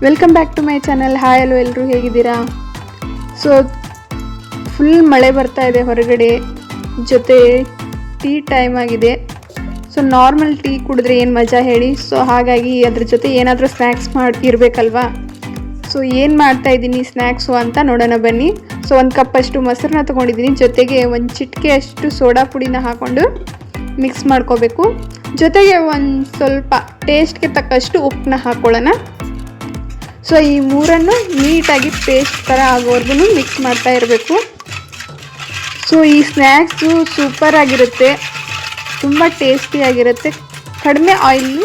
Welcome back to my channel. Hi hello, ಎಲ್ಲರೂ ಹೇಗಿದ್ದೀರಾ? So full ಮಳೆ ಬರ್ತಾ ಇದೆ ಹೊರಗಡೆ, ಜೊತೆ ಟೀ ಟೈಮ್ ಆಗಿದೆ. ಸೊ ನಾರ್ಮಲ್ ಟೀ ಕುಡಿದ್ರೆ ಏನು ಮಜಾ ಹೇಳಿ. ಸೊ ಹಾಗಾಗಿ ಅದ್ರ ಜೊತೆ ಏನಾದರೂ ಸ್ನ್ಯಾಕ್ಸ್ ಇರಬೇಕಲ್ವಾ. ಸೊ ಏನು ಮಾಡ್ತಾಯಿದ್ದೀನಿ ಸ್ನ್ಯಾಕ್ಸು ಅಂತ ನೋಡೋಣ ಬನ್ನಿ. ಸೊ 1 ಕಪ್ ಅಷ್ಟು ಮೊಸರನ್ನ ತೊಗೊಂಡಿದ್ದೀನಿ, ಜೊತೆಗೆ ಒಂದು ಚಿಟಿಕೆ ಅಷ್ಟು ಸೋಡಾ ಪುಡಿನ ಹಾಕ್ಕೊಂಡು ಮಿಕ್ಸ್ ಮಾಡ್ಕೋಬೇಕು. ಜೊತೆಗೆ ಒಂದು ಸ್ವಲ್ಪ ಟೇಸ್ಟ್ಗೆ ತಕ್ಕಷ್ಟು ಉಪ್ಪನ್ನ ಹಾಕ್ಕೊಳ್ಳೋಣ. ಸೊ ಈ ಮೂರನ್ನು ನೀಟಾಗಿ ಪೇಸ್ಟ್ ಥರ ಆಗೋವರೆಗೂ ಮಿಕ್ಸ್ ಮಾಡ್ತಾ ಇರಬೇಕು. ಸೊ ಈ ಸ್ನ್ಯಾಕ್ಸು ಸೂಪರ್ ಆಗಿರುತ್ತೆ, ತುಂಬ ಟೇಸ್ಟಿಯಾಗಿರುತ್ತೆ, ಕಡಿಮೆ ಆಯಿಲ್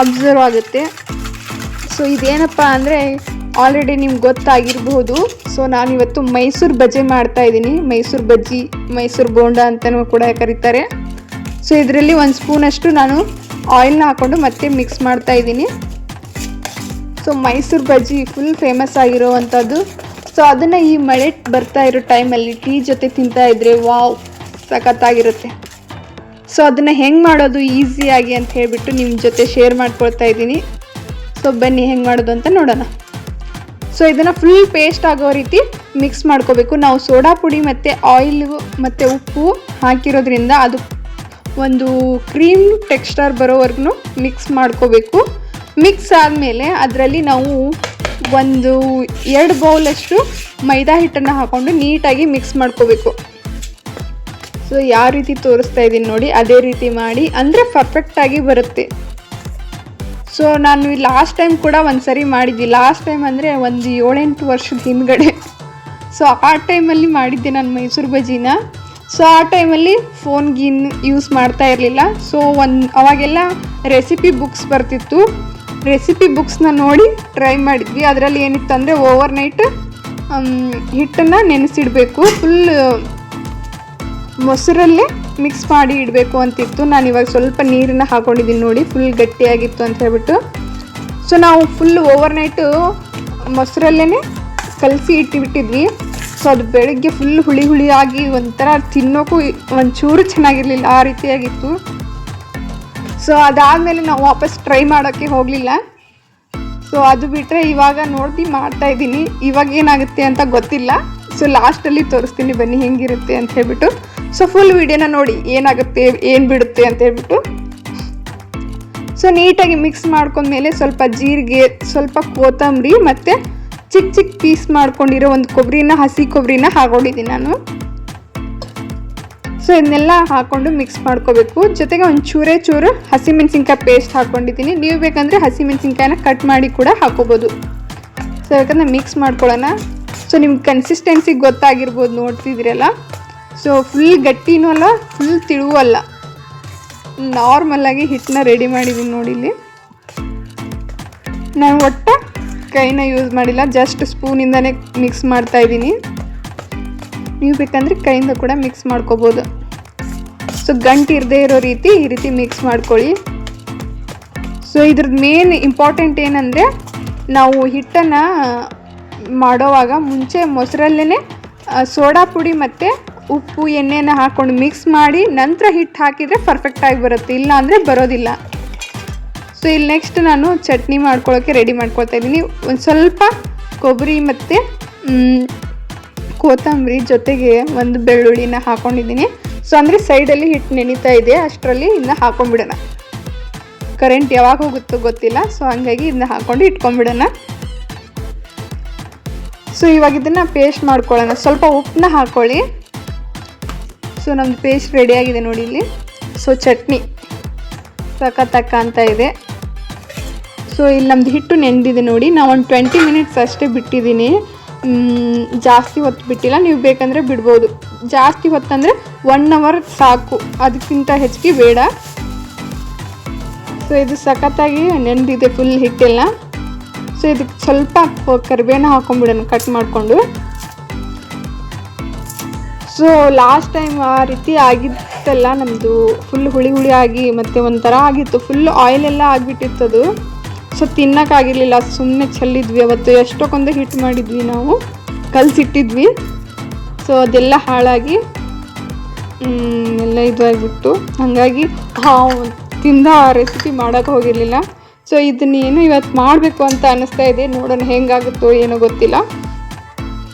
ಅಬ್ಸರ್ವ್ ಆಗುತ್ತೆ. ಸೊ ಇದೇನಪ್ಪ ಅಂದರೆ ಆಲ್ರೆಡಿ ನಿಮ್ಗೆ ಗೊತ್ತಾಗಿರ್ಬೋದು. ಸೊ ನಾನಿವತ್ತು ಮೈಸೂರು ಬಜ್ಜಿ ಮಾಡ್ತಾಯಿದ್ದೀನಿ. ಮೈಸೂರು ಬಜ್ಜಿ, ಮೈಸೂರು ಬೋಂಡ ಅಂತಲೂ ಕೂಡ ಕರೀತಾರೆ. ಸೊ ಇದರಲ್ಲಿ 1 ಸ್ಪೂನಷ್ಟು ನಾನು ಆಯಿಲ್ನ ಹಾಕ್ಕೊಂಡು ಮತ್ತೆ ಮಿಕ್ಸ್ ಮಾಡ್ತಾಯಿದ್ದೀನಿ. ಸೊ ಮೈಸೂರು ಬಜ್ಜಿ ಫುಲ್ ಫೇಮಸ್ ಆಗಿರೋವಂಥದ್ದು. ಸೊ ಅದನ್ನು ಈ ಮಳೆ ಬರ್ತಾ ಇರೋ ಟೈಮಲ್ಲಿ ಟೀ ಜೊತೆ ತಿಂತಾಯಿದ್ರೆ ವಾವ್ ಸಖತ್ತಾಗಿರುತ್ತೆ. ಸೊ ಅದನ್ನು ಹೆಂಗೆ ಮಾಡೋದು ಈಸಿಯಾಗಿ ಅಂತ ಹೇಳಿಬಿಟ್ಟು ನಿಮ್ಮ ಜೊತೆ ಶೇರ್ ಮಾಡ್ಕೊಳ್ತಾ ಇದ್ದೀನಿ. ಸೊ ಬನ್ನಿ ಹೆಂಗೆ ಮಾಡೋದು ಅಂತ ನೋಡೋಣ. ಸೊ ಇದನ್ನು ಫುಲ್ ಪೇಸ್ಟ್ ಆಗೋ ರೀತಿ ಮಿಕ್ಸ್ ಮಾಡ್ಕೋಬೇಕು. ನಾವು ಸೋಡಾ ಪುಡಿ ಮತ್ತು ಆಯಿಲು ಮತ್ತು ಉಪ್ಪು ಹಾಕಿರೋದ್ರಿಂದ ಅದು ಒಂದು ಕ್ರೀಮ್ ಟೆಕ್ಸ್ಚರ್ ಬರೋವರೆಗೂ ಮಿಕ್ಸ್ ಮಾಡ್ಕೋಬೇಕು. ಮಿಕ್ಸ್ ಆದಮೇಲೆ ಅದರಲ್ಲಿ ನಾವು 1-2 ಬೌಲಷ್ಟು ಮೈದಾ ಹಿಟ್ಟನ್ನು ಹಾಕ್ಕೊಂಡು ನೀಟಾಗಿ ಮಿಕ್ಸ್ ಮಾಡ್ಕೋಬೇಕು. ಸೊ ಯಾವ ರೀತಿ ತೋರಿಸ್ತಾ ಇದ್ದೀನಿ ನೋಡಿ, ಅದೇ ರೀತಿ ಮಾಡಿ ಅಂದರೆ ಪರ್ಫೆಕ್ಟಾಗಿ ಬರುತ್ತೆ. ಸೊ ನಾನು ಲಾಸ್ಟ್ ಟೈಮ್ ಕೂಡ ಒಂದು ಸರಿ ಮಾಡಿದ್ದೆ. ಲಾಸ್ಟ್ ಟೈಮ್ ಅಂದರೆ ಒಂದು 7-8 ವರ್ಷದ ಹಿಂದ್ಗಡೆ. ಸೊ ಆ ಟೈಮಲ್ಲಿ ಮಾಡಿದ್ದೆ ನಾನು ಮೈಸೂರು ಬಜ್ಜಿನ. ಸೊ ಆ ಟೈಮಲ್ಲಿ ಫೋನ್ ಯೂಸ್ ಮಾಡ್ತಾ ಇರಲಿಲ್ಲ. ಸೊ ಅವಾಗೆಲ್ಲ ರೆಸಿಪಿ ಬುಕ್ಸ್ ಬರ್ತಿತ್ತು. ರೆಸಿಪಿ ಬುಕ್ಸ್ನ ನೋಡಿ ಟ್ರೈ ಮಾಡಿದ್ವಿ. ಅದರಲ್ಲಿ ಏನಿತ್ತು ಅಂದರೆ ಓವರ್ ನೈಟ್ ಹಿಟ್ಟನ್ನು ನೆನೆಸಿಡಬೇಕು, ಫುಲ್ ಮೊಸರಲ್ಲೇ ಮಿಕ್ಸ್ ಮಾಡಿ ಇಡಬೇಕು ಅಂತಿತ್ತು. ನಾನು ಇವಾಗ ಸ್ವಲ್ಪ ನೀರನ್ನು ಹಾಕ್ಕೊಂಡಿದ್ದೀನಿ ನೋಡಿ, ಫುಲ್ ಗಟ್ಟಿಯಾಗಿತ್ತು ಅಂತ ಹೇಳ್ಬಿಟ್ಟು. ಸೊ ನಾವು ಫುಲ್ ಓವರ್ ನೈಟು ಮೊಸರಲ್ಲೇ ಕಲಸಿ ಇಟ್ಟಿಬಿಟ್ಟಿದ್ವಿ. ಸೊ ಅದು ಬೆಳಗ್ಗೆ ಫುಲ್ ಹುಳಿ ಆಗಿ ಒಂಥರ ತಿನ್ನೋಕ್ಕೂ ಒಂಚೂರು ಚೆನ್ನಾಗಿರಲಿಲ್ಲ, ಆ ರೀತಿಯಾಗಿತ್ತು. ಸೊ ಅದಾದಮೇಲೆ ನಾವು ವಾಪಸ್ ಟ್ರೈ ಮಾಡೋಕ್ಕೆ ಹೋಗಲಿಲ್ಲ. ಸೊ ಅದು ಬಿಟ್ಟರೆ ಇವಾಗ ನೋಡಿ ಮಾಡ್ತಾಯಿದ್ದೀನಿ. ಇವಾಗ ಏನಾಗುತ್ತೆ ಅಂತ ಗೊತ್ತಿಲ್ಲ. ಸೊ ಲಾಸ್ಟಲ್ಲಿ ತೋರಿಸ್ತೀನಿ ಬನ್ನಿ ಹೆಂಗಿರುತ್ತೆ ಅಂತ ಹೇಳ್ಬಿಟ್ಟು. ಸೊ ಫುಲ್ ವಿಡಿಯೋನ ನೋಡಿ ಏನಾಗುತ್ತೆ ಏನು ಬಿಡುತ್ತೆ ಅಂತ ಹೇಳ್ಬಿಟ್ಟು. ಸೊ ನೀಟಾಗಿ ಮಿಕ್ಸ್ ಮಾಡ್ಕೊಂಡ್ಮೇಲೆ ಸ್ವಲ್ಪ ಜೀರಿಗೆ, ಸ್ವಲ್ಪ ಕೊತ್ತಂಬರಿ ಮತ್ತು ಚಿಕ್ಕ ಪೀಸ್ ಮಾಡ್ಕೊಂಡಿರೋ ಒಂದು ಹಸಿ ಕೊಬ್ಬರಿನ ಹಾಕೊಂಡಿದ್ದೀನಿ ನಾನು. ಸೊ ಇದನ್ನೆಲ್ಲ ಹಾಕ್ಕೊಂಡು ಮಿಕ್ಸ್ ಮಾಡ್ಕೋಬೇಕು. ಜೊತೆಗೆ ಒಂದು ಚೂರು ಹಸಿಮೆಣಸಿನ್ಕಾಯಿ ಪೇಸ್ಟ್ ಹಾಕ್ಕೊಂಡಿದ್ದೀನಿ. ನೀವು ಬೇಕಂದರೆ ಹಸಿಮೆಣಸಿನ್ಕಾಯಿನ ಕಟ್ ಮಾಡಿ ಕೂಡ ಹಾಕೋಬೋದು. ಸೊ ಯಾಕಂದರೆ ಮಿಕ್ಸ್ ಮಾಡ್ಕೊಳ್ಳೋಣ. ಸೊ ನಿಮ್ಗೆ ಕನ್ಸಿಸ್ಟೆನ್ಸಿ ಗೊತ್ತಾಗಿರ್ಬೋದು, ನೋಡ್ತಿದ್ದೀರಲ್ಲ. ಸೊ ಫುಲ್ ಗಟ್ಟಿನೂ ಅಲ್ಲ, ಫುಲ್ ತಿಳುವೂ ಅಲ್ಲ, ನಾರ್ಮಲಾಗಿ ಹಿಟ್ಟನ್ನ ರೆಡಿ ಮಾಡಿದ್ದೀನಿ ನೋಡಿ. ಇಲ್ಲಿ ನಾನು ಒಟ್ಟು ಕೈನ ಯೂಸ್ ಮಾಡಿಲ್ಲ, ಜಸ್ಟ್ ಸ್ಪೂನಿಂದನೇ ಮಿಕ್ಸ್ ಮಾಡ್ತಾಯಿದ್ದೀನಿ. ನೀವು ಬೇಕಂದರೆ ಕೈಯಿಂದ ಕೂಡ ಮಿಕ್ಸ್ ಮಾಡ್ಕೋಬೋದು. ಸೊ ಗಂಟು ಇರದೇ ಇರೋ ರೀತಿ ಈ ರೀತಿ ಮಿಕ್ಸ್ ಮಾಡ್ಕೊಳ್ಳಿ. ಸೊ ಇದ್ರದ್ದು ಮೇನ್ ಇಂಪಾರ್ಟೆಂಟ್ ಏನಂದರೆ, ನಾವು ಹಿಟ್ಟನ್ನು ಮಾಡೋವಾಗ ಮುಂಚೆ ಮೊಸರಲ್ಲೇ ಸೋಡಾ ಪುಡಿ ಮತ್ತು ಉಪ್ಪು ಎಣ್ಣೆನ ಹಾಕ್ಕೊಂಡು ಮಿಕ್ಸ್ ಮಾಡಿ ನಂತರ ಹಿಟ್ಟು ಹಾಕಿದರೆ ಪರ್ಫೆಕ್ಟಾಗಿ ಬರುತ್ತೆ, ಇಲ್ಲ ಅಂದರೆ ಬರೋದಿಲ್ಲ. ಸೊ ಇಲ್ಲಿ ನೆಕ್ಸ್ಟ್ ನಾನು ಚಟ್ನಿ ಮಾಡ್ಕೊಳ್ಳೋಕ್ಕೆ ರೆಡಿ ಮಾಡ್ಕೊಳ್ತಾ ಇದ್ದೀನಿ. ಒಂದು ಸ್ವಲ್ಪ ಕೊಬ್ಬರಿ ಮತ್ತು ಕೊತ್ತಂಬರಿ ಜೊತೆಗೆ ಒಂದು ಬೆಳ್ಳುಳ್ಳಿನ ಹಾಕ್ಕೊಂಡಿದ್ದೀನಿ. ಸೊ ಅಂದರೆ ಸೈಡಲ್ಲಿ ಹಿಟ್ಟು ನೆನೀತಾ ಇದೆ, ಅಷ್ಟರಲ್ಲಿ ಇದನ್ನ ಹಾಕ್ಕೊಂಬಿಡೋಣ. ಕರೆಂಟ್ ಯಾವಾಗ ಹೋಗುತ್ತೋ ಗೊತ್ತಿಲ್ಲ. ಸೊ ಹಂಗಾಗಿ ಇದನ್ನ ಹಾಕ್ಕೊಂಡು ಇಟ್ಕೊಂಡ್ಬಿಡೋಣ. ಸೊ ಇವಾಗ ಇದನ್ನು ಪೇಸ್ಟ್ ಮಾಡ್ಕೊಳ್ಳೋಣ. ಸ್ವಲ್ಪ ಉಪ್ಪನ್ನ ಹಾಕ್ಕೊಳ್ಳಿ. ಸೊ ನಮ್ಮದು ಪೇಸ್ಟ್ ರೆಡಿಯಾಗಿದೆ ನೋಡಿ ಇಲ್ಲಿ. ಸೊ ಚಟ್ನಿ ಸಖತ್ತಕ್ಕ ಅಂತ ಇದೆ. ಸೊ ಇಲ್ಲಿ ನಮ್ಮದು ಹಿಟ್ಟು ನೆಂದಿದೆ ನೋಡಿ. ನಾವು ಒಂದು 20 ಮಿನಿಟ್ಸ್ ಅಷ್ಟೇ ಬಿಟ್ಟಿದ್ದೀನಿ, ಜಾಸ್ತಿ ಹೊತ್ತು ಬಿಟ್ಟಿಲ್ಲ. ನೀವು ಬೇಕಂದರೆ ಬಿಡ್ಬೋದು. ಜಾಸ್ತಿ ಹೊತ್ತಂದರೆ 1 ಅವರ್ ಸಾಕು, ಅದಕ್ಕಿಂತ ಹೆಚ್ಚಿಗೆ ಬೇಡ. ಸೊ ಇದು ಸಖತ್ತಾಗಿ ನೆಂದಿದೆ ಫುಲ್ ಹಿಟ್ಟೆಲ್ಲ. ಸೊ ಇದಕ್ಕೆ ಸ್ವಲ್ಪ ಕರಿಬೇನ ಹಾಕೊಂಡ್ಬಿಡೋಣ ಕಟ್ ಮಾಡಿಕೊಂಡು. ಸೊ ಲಾಸ್ಟ್ ಟೈಮ್ ಆ ರೀತಿ ಆಗಿತ್ತಲ್ಲ ನಮ್ಮದು, ಫುಲ್ ಹುಳಿ ಆಗಿ ಮತ್ತು ಒಂಥರ ಆಗಿತ್ತು, ಫುಲ್ ಆಯಿಲೆಲ್ಲ ಆಗಿಬಿಟ್ಟಿತ್ತದು. ಸೊ ತಿನ್ನೋಕ್ಕಾಗಿರಲಿಲ್ಲ, ಸುಮ್ಮನೆ ಚೆಲ್ಲಿದ್ವಿ. ಅವತ್ತು ಎಷ್ಟೊಂದು ಹಿಟ್ಟು ಮಾಡಿದ್ವಿ, ನಾವು ಕಲಸಿಟ್ಟಿದ್ವಿ. ಸೊ ಅದೆಲ್ಲ ಹಾಳಾಗಿ ಎಲ್ಲ ಇದಾಗಿಬಿಟ್ಟು, ಹಾಗಾಗಿ ತಿಂದ ರೆಸಿಪಿ ಮಾಡೋಕ್ಕೆ ಹೋಗಿರಲಿಲ್ಲ. ಸೊ ಇದನ್ನೇನು ಇವತ್ತು ಮಾಡಬೇಕು ಅಂತ ಅನ್ನಿಸ್ತಾ ಇದೆ, ನೋಡೋಣ ಹೆಂಗಾಗುತ್ತೋ ಏನೋ ಗೊತ್ತಿಲ್ಲ.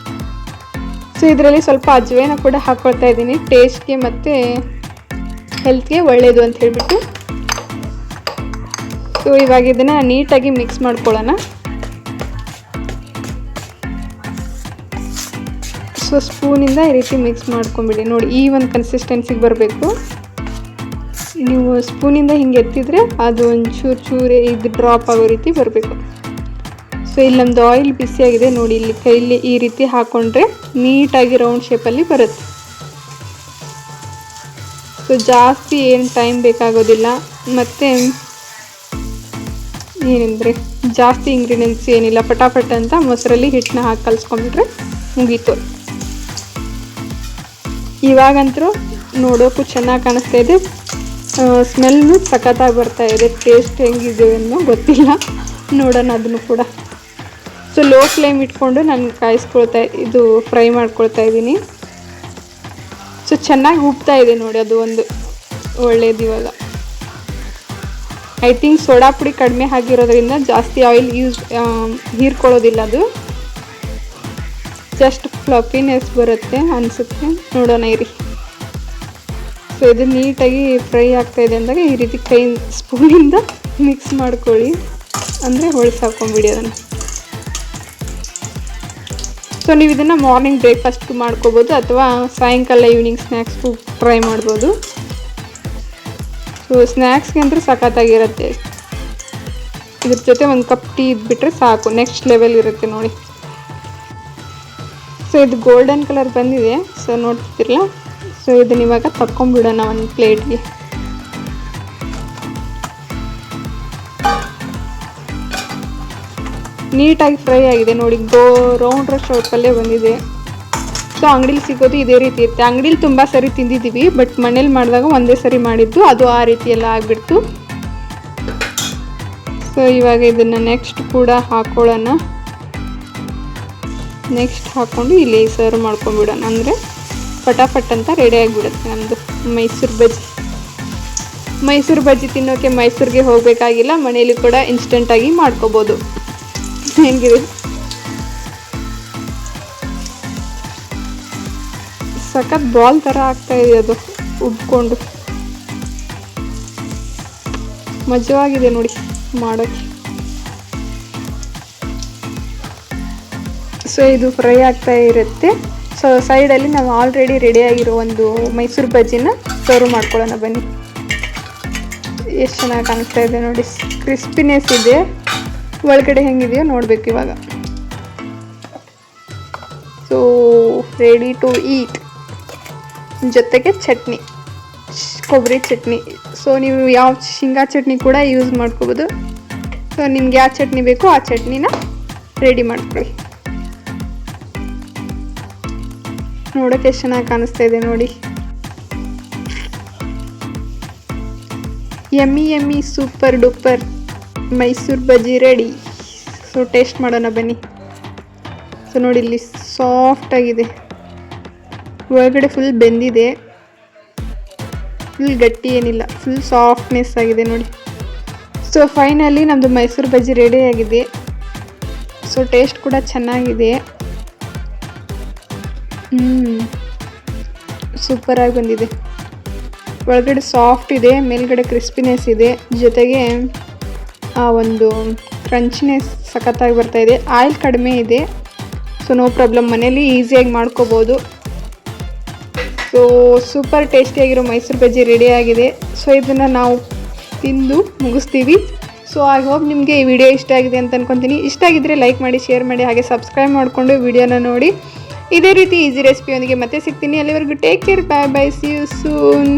ಸೊ ಇದರಲ್ಲಿ ಸ್ವಲ್ಪ ಅಜ್ವೇನ ಕೂಡ ಹಾಕ್ಕೊಳ್ತಾ ಇದ್ದೀನಿ, ಟೇಸ್ಟ್ಗೆ ಮತ್ತು ಹೆಲ್ತ್ಗೆ ಒಳ್ಳೆಯದು ಅಂತ ಹೇಳಿಬಿಟ್ಟು. ಸೊ ಇವಾಗ ಇದನ್ನು ನೀಟಾಗಿ ಮಿಕ್ಸ್ ಮಾಡ್ಕೊಳ್ಳೋಣ. ಸೊ ಸ್ಪೂನಿಂದ ಈ ರೀತಿ ಮಿಕ್ಸ್ ಮಾಡ್ಕೊಂಬಿಡಿ. ನೋಡಿ ಈ ಒಂದು ಕನ್ಸಿಸ್ಟೆನ್ಸಿಗೆ ಬರಬೇಕು. ನೀವು ಸ್ಪೂನಿಂದ ಹಿಂಗೆ ಎತ್ತಿದ್ರೆ ಅದು ಒಂದು ಚೂರೇ ಇದು ಡ್ರಾಪ್ ಆಗೋ ರೀತಿ ಬರಬೇಕು. ಸೊ ಇಲ್ಲಿ ನಮ್ಮದು ಆಯಿಲ್ ಬಿಸಿಯಾಗಿದೆ ನೋಡಿ, ಇಲ್ಲಿ ಕೈಲಿ ಈ ರೀತಿ ಹಾಕ್ಕೊಂಡ್ರೆ ನೀಟಾಗಿ ರೌಂಡ್ ಶೇಪಲ್ಲಿ ಬರುತ್ತೆ. ಸೊ ಜಾಸ್ತಿ ಏನು ಟೈಮ್ ಬೇಕಾಗೋದಿಲ್ಲ, ಮತ್ತು ಏನಂದರೆ ಜಾಸ್ತಿ ಇಂಗ್ರೀಡಿಯೆಂಟ್ಸ್ ಏನಿಲ್ಲ, ಪಟಾಪಟ ಅಂತ ಮೊಸರಲ್ಲಿ ಹಿಟ್ಟನ್ನ ಹಾಕಿ ಕಲಿಸ್ಕೊಂಡ್ಬಿಟ್ರೆ ಮುಗೀತು. ಇವಾಗಂತೂ ನೋಡೋಕ್ಕೂ ಚೆನ್ನಾಗಿ ಕಾಣಿಸ್ತಾ ಇದೆ, ಸ್ಮೆಲ್ಲು ಸಖತ್ತಾಗಿ ಬರ್ತಾ ಇದೆ. ಟೇಸ್ಟ್ ಹೆಂಗಿದೆ ಅನ್ನೋ ಗೊತ್ತಿಲ್ಲ, ನೋಡೋಣ ಅದನ್ನು ಕೂಡ. ಸೊ ಲೋ ಫ್ಲೇಮ್ ಇಟ್ಕೊಂಡು ನಾನು ಫ್ರೈ ಮಾಡ್ಕೊಳ್ತಾ ಇದ್ದೀನಿ. ಸೊ ಚೆನ್ನಾಗಿ ಉಬ್ತಾ ಇದೆ ನೋಡಿ, ಅದು ಒಂದು ಒಳ್ಳೆಯದು. ಇವಾಗ ಐ ಥಿಂಕ್ ಸೋಡಾ ಪುಡಿ ಕಡಿಮೆ ಆಗಿರೋದ್ರಿಂದ ಜಾಸ್ತಿ ಆಯಿಲ್ ಹೀರ್ಕೊಳ್ಳೋದಿಲ್ಲ, ಅದು ಜಸ್ಟ್ ಫ್ಲಫಿನೆಸ್ ಬರುತ್ತೆ ಅನಿಸುತ್ತೆ. ನೋಡೋಣ ಇರಿ. ಸೊ ಇದು ನೀಟಾಗಿ ಫ್ರೈ ಆಗ್ತಾಯಿದೆ ಅಂದಾಗ ಈ ರೀತಿ ಕೈ ಸ್ಪೂನಿಂದ ಮಿಕ್ಸ್ ಮಾಡ್ಕೊಳ್ಳಿ, ಅಂದರೆ ಹೊಳ್ಸಾಕೊಂಬಿಡಿ ಅದನ್ನು. ಸೊ ನೀವು ಇದನ್ನು ಮಾರ್ನಿಂಗ್ ಬ್ರೇಕ್ಫಾಸ್ಟ್ಗೂ ಮಾಡ್ಕೋಬೋದು, ಅಥವಾ ಸಾಯಂಕಾಲ ಈವ್ನಿಂಗ್ ಸ್ನ್ಯಾಕ್ಸ್ಗೂ ಟ್ರೈ ಮಾಡ್ಬೋದು. ಸೊ ಸ್ನ್ಯಾಕ್ಸ್ಗೆ ಅಂದರೆ ಸಖತ್ತಾಗಿರುತ್ತೆ. ಇದ್ರ ಜೊತೆ ಒಂದು ಕಪ್ ಟೀ ಇದ್ಬಿಟ್ರೆ ಸಾಕು, ನೆಕ್ಸ್ಟ್ ಲೆವೆಲ್ ಇರುತ್ತೆ ನೋಡಿ. ಸೊ ಇದು ಗೋಲ್ಡನ್ ಕಲರ್ ಬಂದಿದೆ, ಸೊ ನೋಡ್ತಿರಲ್ಲ. ಸೊ ಇದನ್ನ ಇವಾಗ ತಕ್ಕೊಂಬಿಡೋಣ ಒಂದು ಪ್ಲೇಟ್ಗೆ. ನೀಟಾಗಿ ಫ್ರೈ ಆಗಿದೆ ನೋಡಿ, ರೌಂಡ್ ಶೇಪಲ್ಲೇ ಬಂದಿದೆ. ಸೊ ಅಂಗಡಿಲಿ ಸಿಗೋದು ಇದೇ ರೀತಿ ಇರುತ್ತೆ. ಅಂಗಡಿಲಿ ತುಂಬ ಸರಿ ತಿಂದಿದ್ದೀವಿ, ಬಟ್ ಮನೇಲಿ ಮಾಡಿದಾಗ ಒಂದೇ ಸರಿ ಮಾಡಿದ್ದು, ಅದು ಆ ರೀತಿ ಎಲ್ಲ ಆಗಿಬಿಡ್ತು. ಸೊ ಇವಾಗ ಇದನ್ನು ನೆಕ್ಸ್ಟ್ ಕೂಡ ಹಾಕ್ಕೊಳ್ಳೋಣ. ನೆಕ್ಸ್ಟ್ ಹಾಕ್ಕೊಂಡು ಇಲ್ಲಿ ಸರ್ವ್ ಮಾಡ್ಕೊಂಡ್ಬಿಡೋಣ, ಅಂದರೆ ಪಟಾಪಟ್ ಅಂತ ರೆಡಿ ಆಗಿಬಿಡುತ್ತೆ ನಮ್ಮದು ಮೈಸೂರು ಬಜ್ಜಿ ತಿನ್ನೋಕ್ಕೆ ಮೈಸೂರಿಗೆ ಹೋಗಬೇಕಾಗಿಲ್ಲ, ಮನೇಲಿ ಕೂಡ ಇನ್ಸ್ಟೆಂಟಾಗಿ ಮಾಡ್ಕೋಬೋದು. ಹೆಂಗಿದೆ ಸಖತ್ ಬಾಲ್ ಥರ ಆಗ್ತಾಯಿದೆ, ಅದು ಉಬ್ಕೊಂಡು ಮಜವಾಗಿದೆ ನೋಡಿ ಮಾಡೋಕ್ಕೆ. ಸೊ ಇದು ಫ್ರೈ ಆಗ್ತಾ ಇರುತ್ತೆ. ಸೊ ಸೈಡಲ್ಲಿ ನಾವು ಆಲ್ರೆಡಿ ರೆಡಿಯಾಗಿರೋ ಒಂದು ಮೈಸೂರು ಬಜ್ಜಿನ ಸರ್ವ್ ಮಾಡ್ಕೊಳ್ಳೋಣ ಬನ್ನಿ. ಎಷ್ಟು ಚೆನ್ನಾಗಿ ಕಾಣಿಸ್ತಾ ಇದೆ ನೋಡಿ, ಕ್ರಿಸ್ಪಿನೆಸ್ ಇದೆ, ಒಳಗಡೆ ಹೆಂಗಿದೆಯೋ ನೋಡಬೇಕು ಇವಾಗ. So ready to eat. ಜೊತೆಗೆ ಚಟ್ನಿ, ಕೊಬ್ಬರಿ ಚಟ್ನಿ. ಸೊ ನೀವು ಯಾವ ಶೇಂಗಾ ಚಟ್ನಿ ಕೂಡ ಯೂಸ್ ಮಾಡ್ಕೋಬೋದು. ಸೊ ನಿಮ್ಗೆ ಯಾವ ಚಟ್ನಿ ಬೇಕೋ ಆ ಚಟ್ನಿನ ರೆಡಿ ಮಾಡ್ಕೊಳ್ಳಿ. ನೋಡೋಕ್ಕೆ ಎಷ್ಟು ಚೆನ್ನಾಗಿ ಕಾಣಿಸ್ತಾ ಇದೆ ನೋಡಿ. ಯಮ್ಮಿ ಸೂಪರ್ ಡೂಪರ್ ಮೈಸೂರು ಬಜ್ಜಿ ರೆಡಿ. ಸೊ ಟೇಸ್ಟ್ ಮಾಡೋಣ ಬನ್ನಿ. ಸೊ ನೋಡಿ ಇಲ್ಲಿ ಸಾಫ್ಟಾಗಿದೆ, ಒಳಗಡೆ ಫುಲ್ ಬೆಂದಿದೆ, ಫುಲ್ ಗಟ್ಟಿ ಏನಿಲ್ಲ, ಫುಲ್ ಸಾಫ್ಟ್ನೆಸ್ ಆಗಿದೆ ನೋಡಿ. ಸೊ ಫೈನಲಿ ನಮ್ಮದು ಮೈಸೂರು ಬಜ್ಜಿ ರೆಡಿ ಆಗಿದೆ. ಸೊ ಟೇಸ್ಟ್ ಕೂಡ ಚೆನ್ನಾಗಿದೆ, ಸೂಪರಾಗಿ ಬಂದಿದೆ. ಒಳಗಡೆ ಸಾಫ್ಟ್ ಇದೆ, ಮೇಲ್ಗಡೆ ಕ್ರಿಸ್ಪಿನೆಸ್ ಇದೆ, ಜೊತೆಗೆ ಆ ಒಂದು ಕ್ರಂಚ್ನೆಸ್ ಸಖತ್ತಾಗಿ ಬರ್ತಾಯಿದೆ. ಆಯಿಲ್ ಕಡಿಮೆ ಇದೆ, ಸೊ ನೋ ಪ್ರಾಬ್ಲಮ್, ಮನೇಲಿ ಈಸಿಯಾಗಿ ಮಾಡ್ಕೋಬೋದು. ಸೊ ಸೂಪರ್ ಟೇಸ್ಟಿಯಾಗಿರೋ ಮೈಸೂರು ಬಜ್ಜಿ ರೆಡಿ ಆಗಿದೆ. ಸೊ ಇದನ್ನು ನಾವು ತಿಂದು ಮುಗಿಸ್ತೀವಿ. ಸೊ ಐ ಹೋಪ್ ನಿಮಗೆ ಈ ವಿಡಿಯೋ ಇಷ್ಟ ಆಗಿದೆ ಅಂತ ಅಂದ್ಕೊತೀನಿ. ಇಷ್ಟ ಆಗಿದ್ದರೆ ಲೈಕ್ ಮಾಡಿ, ಶೇರ್ ಮಾಡಿ, ಹಾಗೆ ಸಬ್ಸ್ಕ್ರೈಬ್ ಮಾಡಿಕೊಂಡು ವಿಡಿಯೋನ ನೋಡಿ. ಇದೇ ರೀತಿ ಈಸಿ ರೆಸಿಪಿಯೊಂದಿಗೆ ಮತ್ತೆ ಸಿಗ್ತೀನಿ. ಅಲ್ಲಿವರೆಗೂ take care, bye bye, see you soon.